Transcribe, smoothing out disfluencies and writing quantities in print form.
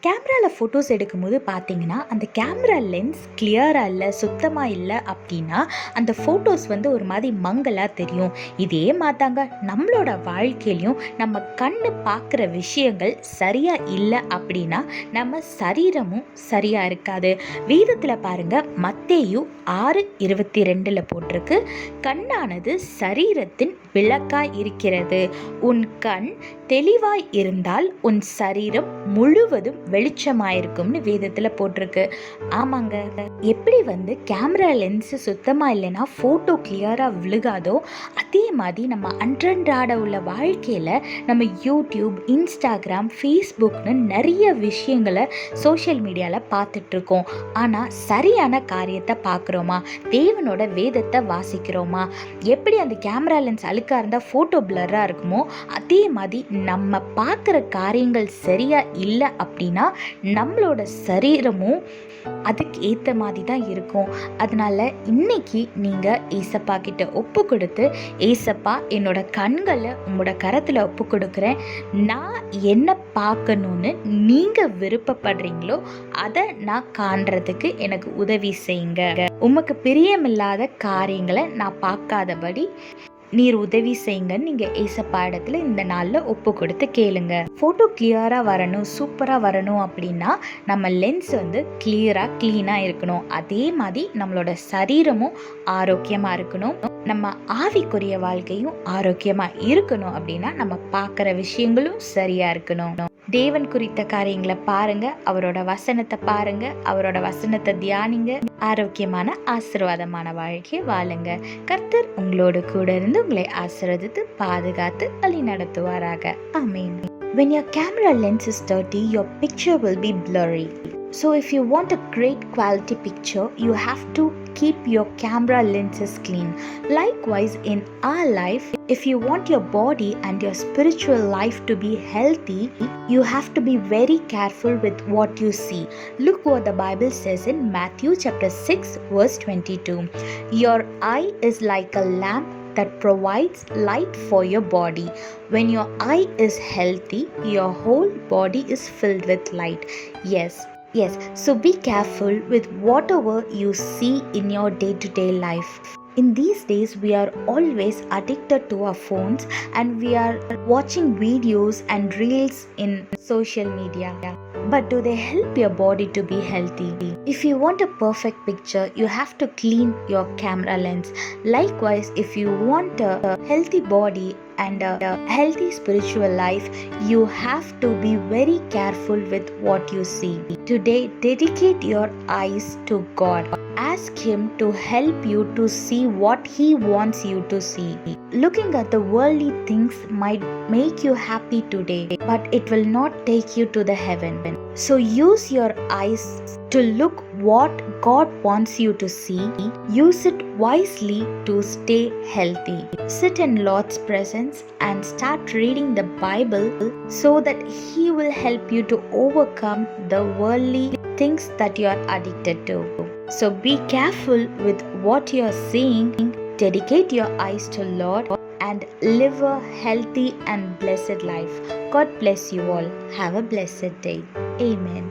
கேமராவில் ஃபோட்டோஸ் எடுக்கும்போது பார்த்தீங்கன்னா, அந்த கேமரா லென்ஸ் கிளியராக இல்லை, சுத்தமாக இல்லை அப்படின்னா, அந்த ஃபோட்டோஸ் ஒரு மாதிரி மங்கலாக தெரியும். இதே மாத்தாங்க நம்மளோட வாழ்க்கையிலையும் நம்ம கண்ணு பார்க்குற விஷயங்கள் சரியாக இல்லை அப்படின்னா, நம்ம சரீரமும் சரியாக இருக்காது. வேதத்தில் பாருங்கள், மத்தேயு 6:22 போட்டிருக்கு, கண்ணானது சரீரத்தின் விளக்காய் இருக்கிறது. உன் கண் தெளிவாய் இருந்தால் உன் சரீரம் முழுவதும் வெளிச்சமாயிருக்கும்னு வேதத்தில் போட்டிருக்கு. ஆமாங்க, எப்படி கேமரா லென்ஸு சுத்தமாக இல்லைன்னா ஃபோட்டோ கிளியராக விழுகாதோ, அதே மாதிரி நம்ம அன்றாட உள்ள வாழ்க்கையில் நம்ம யூடியூப், இன்ஸ்டாகிராம், ஃபேஸ்புக்னு நிறைய விஷயங்களை சோஷியல் மீடியாவில் பார்த்துட்ருக்கோம். ஆனால் சரியான காரியத்தை பார்க்குறோமா? தேவனோட வேதத்தை வாசிக்கிறோமா? எப்படி அந்த கேமரா லென்ஸ் அழுக்காக இருந்தால் ஃபோட்டோ பிளராக இருக்குமோ, அதே மாதிரி நம்ம பார்க்குற காரியங்கள் சரியாக இல்லை அப்படின்னா நம்மளோட சரீரமும் அதுக்கு ஏற்ற மாதிரி தான் இருக்கும். அதனால இன்னைக்கு நீங்கள் ஏசப்பா கிட்ட ஒப்பு கொடுத்து, ஏசப்பா என்னோட கண்களை உங்களோட கரத்தில் ஒப்பு கொடுக்குறேன், நான் என்ன பார்க்கணுன்னு நீங்கள் விருப்பப்படுறீங்களோ அதை நான் காண்றதுக்கு எனக்கு உதவி செய்யுங்க. உமக்கு பிரியமில்லாத காரியங்களை நான் பார்க்காதபடி நீர் உதவி செய்யுங்கன்னு நீங்கள் ஏசப்பா இடத்துல இந்த நாளில் ஒப்பு கொடுத்து கேளுங்க. ஃபோட்டோ கிளியராக வரணும், சூப்பராக வரணும் அப்படின்னா நம்ம லென்ஸ் கிளியராக க்ளீனாக இருக்கணும். அதே மாதிரி நம்மளோட சரீரமும் ஆரோக்கியமாக இருக்கணும். நம்ம ஆவிக்குரிய வாழ்க்கையும் ஆரோக்கியமாக இருக்கணும் அப்படின்னா நம்ம பார்க்குற விஷயங்களும் சரியாக இருக்கணும். தேவன் குறித்த காரியங்களை பாருங்க, அவரோட வசனத்தை பாருங்க, அவரோட வசனத்தை தியானிங்க, ஆரோக்கியமான ஆசீர்வாதமான வாழ்க்கையை வாழுங்க. கர்த்தர் உங்களோடு கூட இருந்து உங்களை ஆசீர்வதித்து பாதுகாத்து வழி நடத்துவாராக. ஆமென். When your camera lens is dirty, your picture will be blurry. So if you want a great quality picture, you have to keep your camera lenses clean. Likewise, in our life, if you want your body and your spiritual life to be healthy, you have to be very careful with what you see. Look what the Bible says in Matthew chapter 6 verse 22. Your eye is like a lamp that provides light for your body. When your eye is healthy, your whole body is filled with light. Yes, so be careful with whatever you see in your day-to-day life. In these days, we are always addicted to our phones and we are watching videos and reels in social media. But do they help your body to be healthy? If you want a perfect picture, you have to clean your camera lens. Likewise, if you want a healthy body and a healthy spiritual life, you have to be very careful with what you see. Today, dedicate your eyes to God. Ask Him to help you to see what He wants you to see. Looking at the worldly things might make you happy today, but it will not take you to the heaven. So use your eyes to look what God wants you to see. Use it wisely to stay healthy. Sit in Lord's presence and start reading the Bible so that He will help you to overcome the worldly things that you are addicted to. So be careful with what you are seeing. Dedicate your eyes to Lord and live a healthy and blessed life. God bless you all. Have a blessed day. Amen.